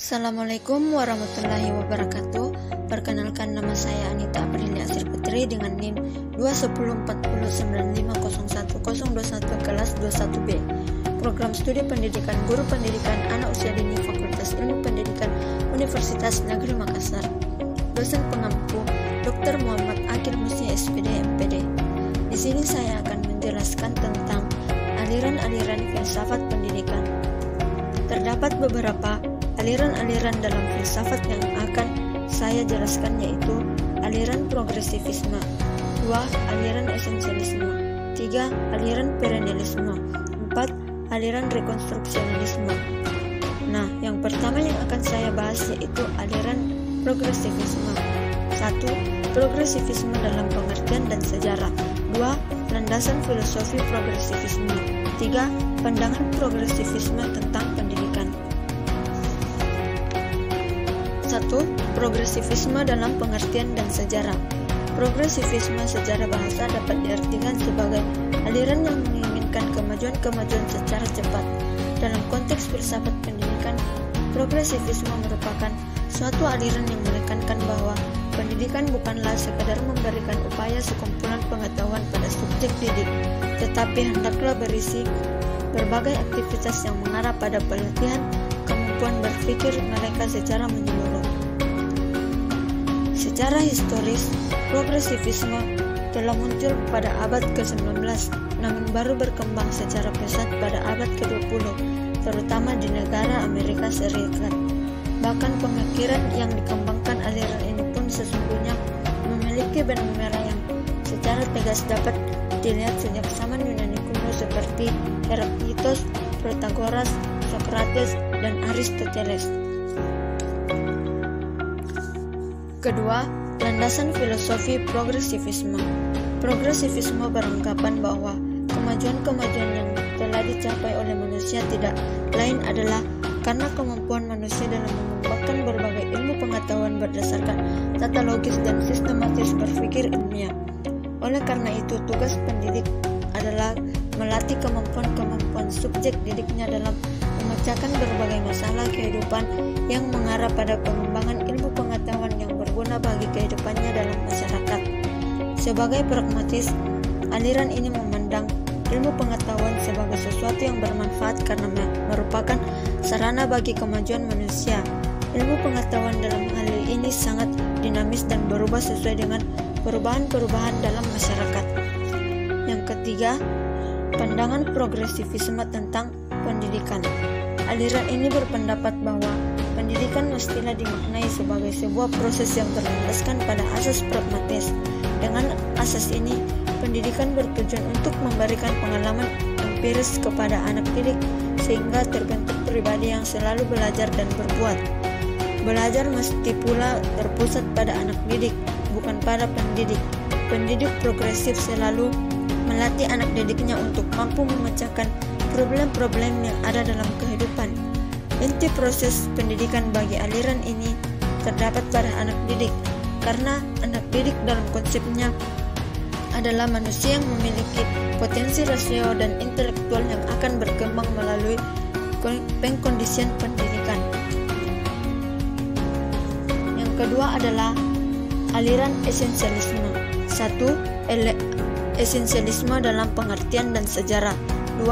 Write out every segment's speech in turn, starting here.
Assalamualaikum warahmatullahi wabarakatuh. Perkenalkan, nama saya Anita Aprilia Asir Putri dengan NIM 21040950101 kelas 21B. Program Studi Pendidikan Guru Pendidikan Anak Usia Dini Fakultas Ilmu Pendidikan Universitas Negeri Makassar. Dosen pengampu Dr. Muhammad Akil Musia SPD MPD. Di sini saya akan menjelaskan tentang aliran-aliran filsafat pendidikan. Terdapat beberapa aliran-aliran dalam filsafat yang akan saya jelaskan, yaitu aliran progresivisme, 2. aliran esensialisme, 3. aliran perennialisme, 4. aliran rekonstruksionisme. Nah, yang pertama yang akan saya bahas yaitu aliran progresivisme. 1. Progresivisme dalam pengertian dan sejarah. 2. Landasan filosofi progresivisme. 3. Pandangan progresivisme tentang pendidikan. 1. Progresivisme dalam pengertian dan sejarah. Progresivisme secara bahasa dapat diartikan sebagai aliran yang menginginkan kemajuan-kemajuan secara cepat. Dalam konteks filsafat pendidikan, progresivisme merupakan suatu aliran yang menekankan bahwa pendidikan bukanlah sekadar memberikan upaya sekumpulan pengetahuan pada subjek didik, tetapi hendaklah berisi berbagai aktivitas yang mengarah pada pelatihan kemampuan berpikir mereka secara menyeluruh. Secara historis, progresivisme telah muncul pada abad ke-19, namun baru berkembang secara pesat pada abad ke-20, terutama di negara Amerika Serikat. Bahkan pemikiran yang dikembangkan aliran ini pun sesungguhnya memiliki benang merah yang secara tegas dapat dilihat sejak zaman Yunani kuno seperti Heraklitus, Protagoras, Socrates, dan Aristoteles. Kedua, landasan filosofi progresivisme. Progresivisme beranggapan bahwa kemajuan-kemajuan yang telah dicapai oleh manusia tidak lain adalah karena kemampuan manusia dalam mengembangkan berbagai ilmu pengetahuan berdasarkan tata logis dan sistematis berpikir ilmiah. Oleh karena itu, tugas pendidik adalah melatih kemampuan-kemampuan subjek didiknya dalam memecahkan berbagai masalah kehidupan yang mengarah pada pengembangan ilmu pengetahuan yang berguna bagi kehidupannya dalam masyarakat. Sebagai pragmatis, aliran ini memandang ilmu pengetahuan sebagai sesuatu yang bermanfaat karena merupakan sarana bagi kemajuan manusia. Ilmu pengetahuan dalam hal ini sangat dinamis dan berubah sesuai dengan perubahan-perubahan dalam masyarakat. Yang ketiga, pandangan progresivisme tentang pendidikan. Aliran ini berpendapat bahwa pendidikan mestilah dimaknai sebagai sebuah proses yang berlandaskan pada asas pragmatis. Dengan asas ini, pendidikan bertujuan untuk memberikan pengalaman empiris kepada anak didik sehingga terbentuk pribadi yang selalu belajar dan berbuat. Belajar mesti pula terpusat pada anak didik, bukan pada pendidik. Pendidik progresif selalu melatih anak didiknya untuk mampu memecahkan problem-problem yang ada dalam kehidupan. Inti proses pendidikan bagi aliran ini terdapat pada anak didik, karena anak didik dalam konsepnya adalah manusia yang memiliki potensi rasio dan intelektual yang akan berkembang melalui pengkondisian pendidikan. Yang kedua adalah aliran esensialisme. 1. Esensialisme dalam pengertian dan sejarah. 2.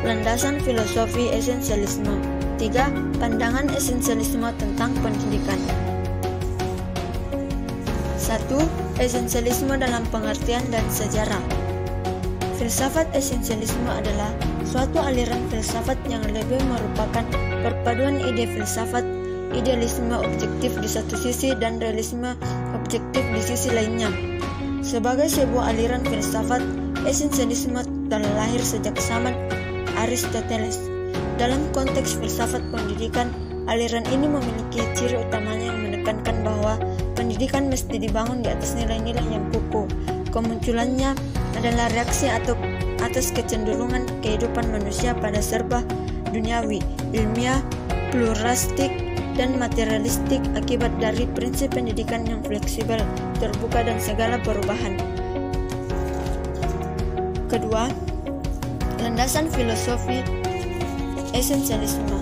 Landasan filosofi esensialisme. 3. Pandangan esensialisme tentang pendidikan. 1. Esensialisme dalam pengertian dan sejarah. Filsafat esensialisme adalah suatu aliran filsafat yang lebih merupakan perpaduan ide filsafat, idealisme objektif di satu sisi dan realisme objektif di sisi lainnya. Sebagai sebuah aliran filsafat, esensialisme telah lahir sejak zaman Aristoteles. Dalam konteks filsafat pendidikan, aliran ini memiliki ciri utamanya yang menekankan bahwa pendidikan mesti dibangun di atas nilai-nilai yang kukuh. Kemunculannya adalah reaksi atas kecenderungan kehidupan manusia pada serba duniawi, ilmiah, pluralistik, dan materialistik akibat dari prinsip pendidikan yang fleksibel, terbuka, dan segala perubahan. Kedua, landasan filosofi esensialisme.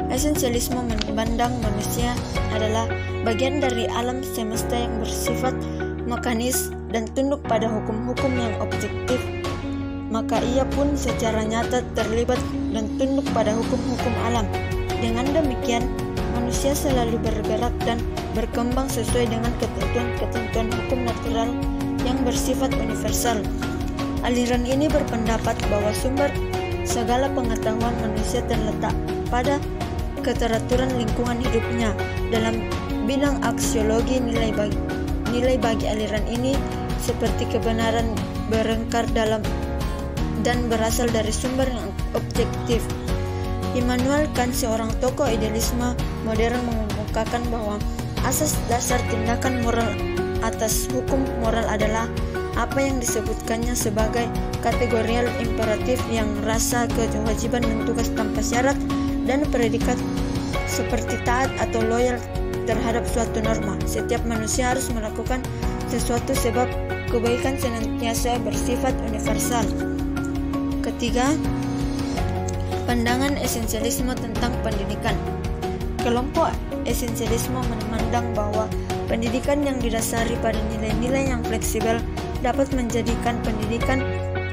Esensialisme memandang manusia adalah bagian dari alam semesta yang bersifat mekanis dan tunduk pada hukum-hukum yang objektif, maka ia pun secara nyata terlibat dan tunduk pada hukum-hukum alam. Dengan demikian, manusia selalu bergerak dan berkembang sesuai dengan ketentuan-ketentuan hukum natural yang bersifat universal. Aliran ini berpendapat bahwa sumber segala pengetahuan manusia terletak pada keteraturan lingkungan hidupnya. Dalam bidang aksiologi, nilai bagi aliran ini seperti kebenaran berengkar dalam dan berasal dari sumber yang objektif. Immanuel Kant, seorang tokoh idealisme modern, mengemukakan bahwa asas dasar tindakan moral atas hukum moral adalah apa yang disebutkannya sebagai kategorial imperatif yang rasa kewajiban dan tugas tanpa syarat dan predikat seperti taat atau loyal terhadap suatu norma. Setiap manusia harus melakukan sesuatu sebab kebaikan senantiasa bersifat universal. Ketiga, pandangan esensialisme tentang pendidikan. Kelompok esensialisme memandang bahwa pendidikan yang didasari pada nilai-nilai yang fleksibel dapat menjadikan pendidikan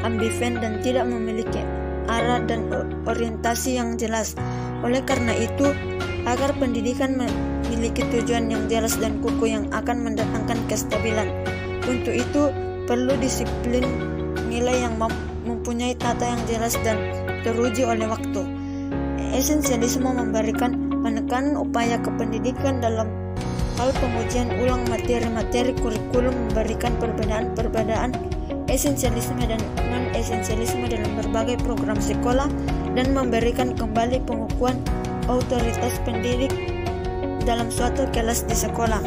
ambivalen dan tidak memiliki arah dan orientasi yang jelas. Oleh karena itu, agar pendidikan memiliki tujuan yang jelas dan kukuh yang akan mendatangkan kestabilan, untuk itu perlu disiplin nilai yang mempunyai tata yang jelas dan teruji oleh waktu. Esensialisme memberikan penekanan upaya kependidikan dalam hal pengujian ulang materi-materi kurikulum, memberikan perbedaan esensialisme dan non-esensialisme dalam berbagai program sekolah, dan memberikan kembali pengukuhan otoritas pendidik dalam suatu kelas di sekolah.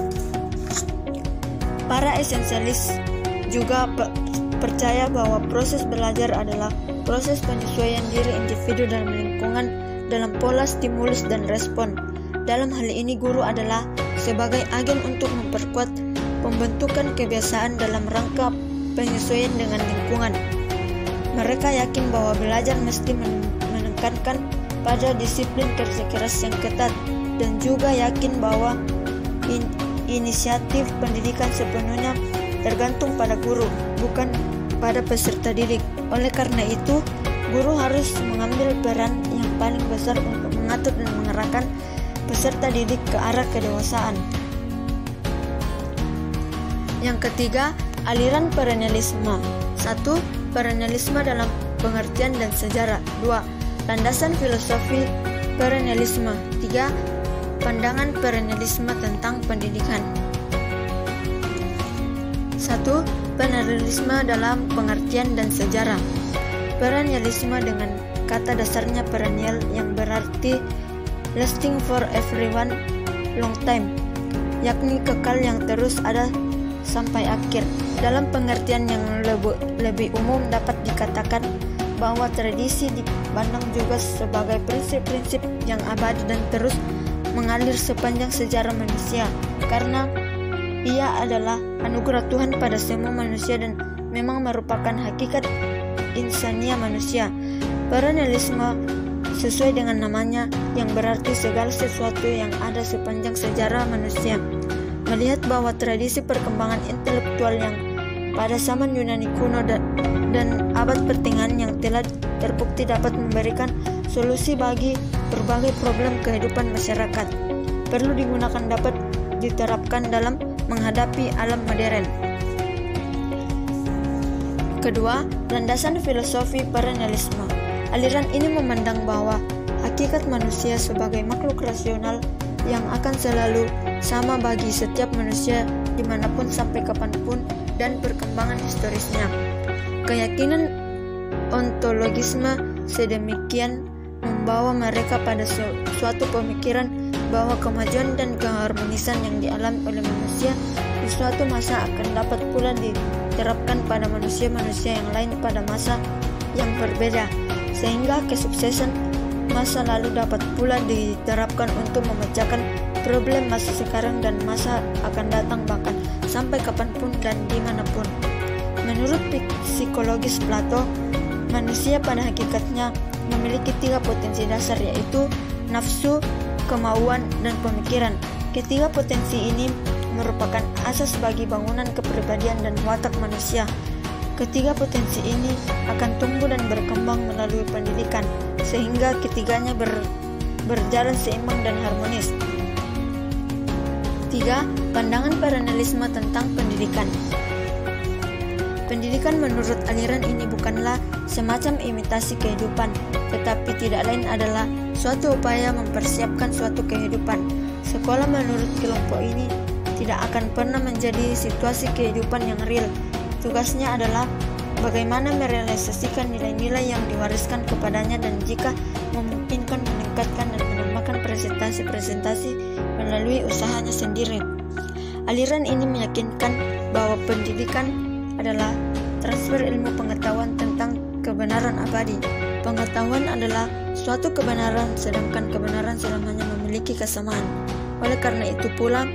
Para esensialis juga percaya bahwa proses belajar adalah proses penyesuaian diri individu dalam lingkungan dalam pola stimulus dan respon. Dalam hal ini, guru adalah sebagai agen untuk memperkuat pembentukan kebiasaan dalam rangka penyesuaian dengan lingkungan. Mereka yakin bahwa belajar mesti menekankan pada disiplin kerja keras yang ketat, dan juga yakin bahwa inisiatif pendidikan sepenuhnya tergantung pada guru, bukan pada peserta didik. Oleh karena itu, guru harus mengambil peran yang paling besar untuk mengatur dan mengarahkan peserta didik ke arah kedewasaan. Yang ketiga, aliran perennialisme. 1. Perennialisme dalam pengertian dan sejarah. 2. Landasan filosofi perennialisme. 3. Pandangan perennialisme tentang pendidikan. 1. Perennialisme dalam pengertian dan sejarah. Perennialisme dengan kata dasarnya perennial yang berarti lasting for everyone, long time, yakni kekal yang terus ada sampai akhir. Dalam pengertian yang lebih umum dapat dikatakan bahwa tradisi dipandang juga sebagai prinsip-prinsip yang abadi dan terus mengalir sepanjang sejarah manusia, karena ia adalah anugerah Tuhan pada semua manusia dan memang merupakan hakikat insania manusia. Perennialisme sesuai dengan namanya, yang berarti segala sesuatu yang ada sepanjang sejarah manusia, melihat bahwa tradisi perkembangan intelektual yang pada zaman Yunani kuno dan abad pertengahan yang telah terbukti dapat memberikan solusi bagi berbagai problem kehidupan masyarakat, perlu digunakan dapat diterapkan dalam menghadapi alam modern. Kedua, landasan filosofi perennialisme. Aliran ini memandang bahwa hakikat manusia sebagai makhluk rasional yang akan selalu sama bagi setiap manusia dimanapun sampai kapanpun dan perkembangan historisnya. Keyakinan ontologisme sedemikian membawa mereka pada suatu pemikiran bahwa kemajuan dan keharmonisan yang dialami oleh manusia di suatu masa akan dapat pula diterapkan pada manusia-manusia yang lain pada masa yang berbeda, sehingga kesuksesan masa lalu dapat pula diterapkan untuk memecahkan problem masa sekarang dan masa akan datang, bahkan sampai kapanpun dan dimanapun. Menurut psikologis Plato, manusia pada hakikatnya memiliki 3 potensi dasar, yaitu nafsu, kemauan, dan pemikiran. Ketiga potensi ini merupakan asas bagi bangunan kepribadian dan watak manusia. Ketiga potensi ini akan tumbuh dan berkembang melalui pendidikan, sehingga ketiganya berjalan seimbang dan harmonis. 3. Pandangan paralelisme tentang pendidikan. Pendidikan menurut aliran ini bukanlah semacam imitasi kehidupan, tetapi tidak lain adalah suatu upaya mempersiapkan suatu kehidupan. Sekolah menurut kelompok ini tidak akan pernah menjadi situasi kehidupan yang real. Tugasnya adalah bagaimana merealisasikan nilai-nilai yang diwariskan kepadanya dan jika memungkinkan meningkatkan dan menambahkan presentasi-presentasi melalui usahanya sendiri. Aliran ini meyakinkan bahwa pendidikan adalah transfer ilmu pengetahuan tentang kebenaran abadi. Pengetahuan adalah suatu kebenaran, sedangkan kebenaran selamanya memiliki kesamaan. Oleh karena itu pula,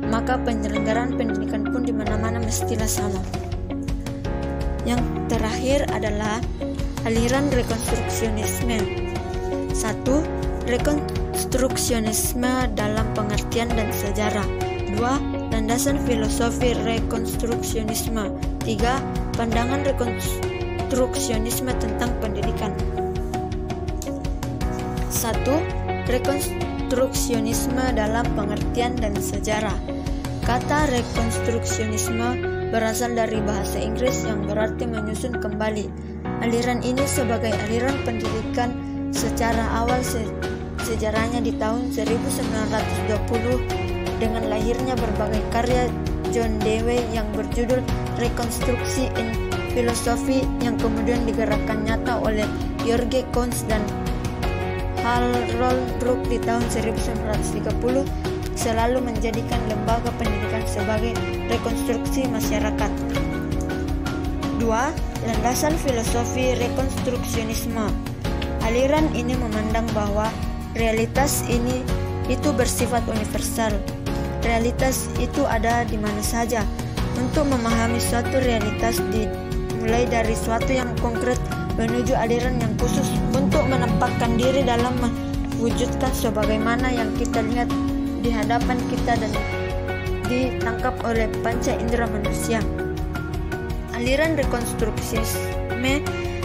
maka penyelenggaraan pendidikan pun di mana-mana mestilah sama. Yang terakhir adalah aliran rekonstruksionisme. 1. Rekonstruksionisme dalam pengertian dan sejarah. 2. Landasan filosofi rekonstruksionisme. 3. Pandangan rekonstruksionisme tentang pendidikan. 1. Rekonstruksionisme dalam pengertian dan sejarah. Kata rekonstruksionisme berasal dari bahasa Inggris yang berarti menyusun kembali. Aliran ini sebagai aliran pendidikan secara awal sejarahnya di tahun 1920 dengan lahirnya berbagai karya John Dewey yang berjudul Rekonstruksi in Philosophy yang kemudian digerakkan nyata oleh George Kunz dan Harold Rook di tahun 1930 selalu menjadikan lembaga pendidikan sebagai rekonstruksi masyarakat. 2. Landasan filosofi rekonstruksionisme. Aliran ini memandang bahwa realitas itu bersifat universal. Realitas itu ada di mana saja. Untuk memahami suatu realitas dimulai dari suatu yang konkret menuju aliran yang khusus untuk menempatkan diri dalam mewujudkan sebagaimana yang kita lihat di hadapan kita dan ditangkap oleh panca indera manusia. Aliran rekonstruksisme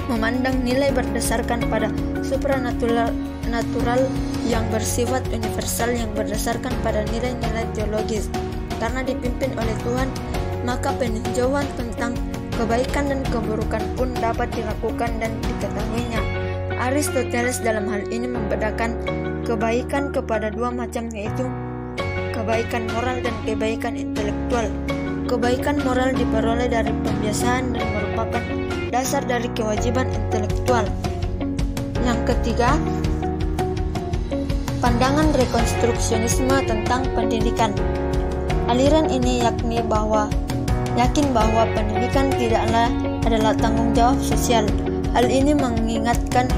memandang nilai berdasarkan pada supranatural yang bersifat universal yang berdasarkan pada nilai-nilai teologis. Karena dipimpin oleh Tuhan, maka peninjauan tentang kebaikan dan keburukan pun dapat dilakukan dan diketahuinya. Aristoteles dalam hal ini membedakan kebaikan kepada dua macam, yaitu kebaikan moral dan kebaikan intelektual. Kebaikan moral diperoleh dari pembiasaan dan merupakan dasar dari kewajiban intelektual. Yang ketiga, pandangan rekonstruksionisme tentang pendidikan. Aliran ini yakin bahwa pendidikan tidaklah adalah tanggung jawab sosial. Hal ini mengingatkan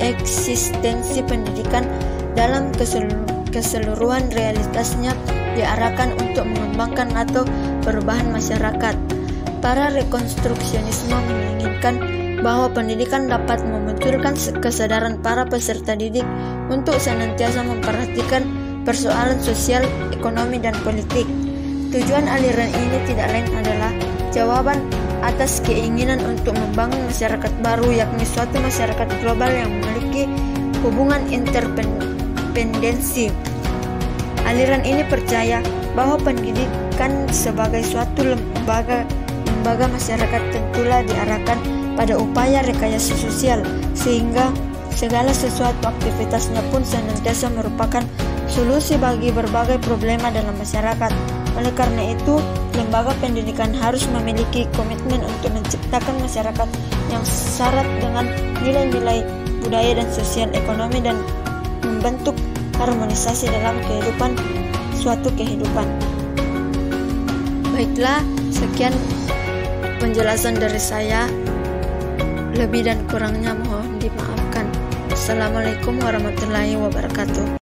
eksistensi pendidikan dalam keseluruhan realitasnya diarahkan untuk mengembangkan atau perubahan masyarakat. Para rekonstruksionisme menginginkan bahwa pendidikan dapat memunculkan kesadaran para peserta didik untuk senantiasa memperhatikan persoalan sosial, ekonomi, dan politik. Tujuan aliran ini tidak lain adalah jawaban atas keinginan untuk membangun masyarakat baru, yakni suatu masyarakat global yang memiliki hubungan interdependensi. Aliran ini percaya bahwa pendidikan sebagai suatu lembaga masyarakat tentulah diarahkan pada upaya rekayasa sosial, sehingga segala sesuatu aktivitasnya pun senantiasa merupakan solusi bagi berbagai problema dalam masyarakat. Oleh karena itu, lembaga pendidikan harus memiliki komitmen untuk menciptakan masyarakat yang syarat dengan nilai-nilai budaya dan sosial ekonomi dan membentuk harmonisasi dalam suatu kehidupan. Baiklah, sekian penjelasan dari saya. Lebih dan kurangnya mohon dimaafkan. Assalamualaikum warahmatullahi wabarakatuh.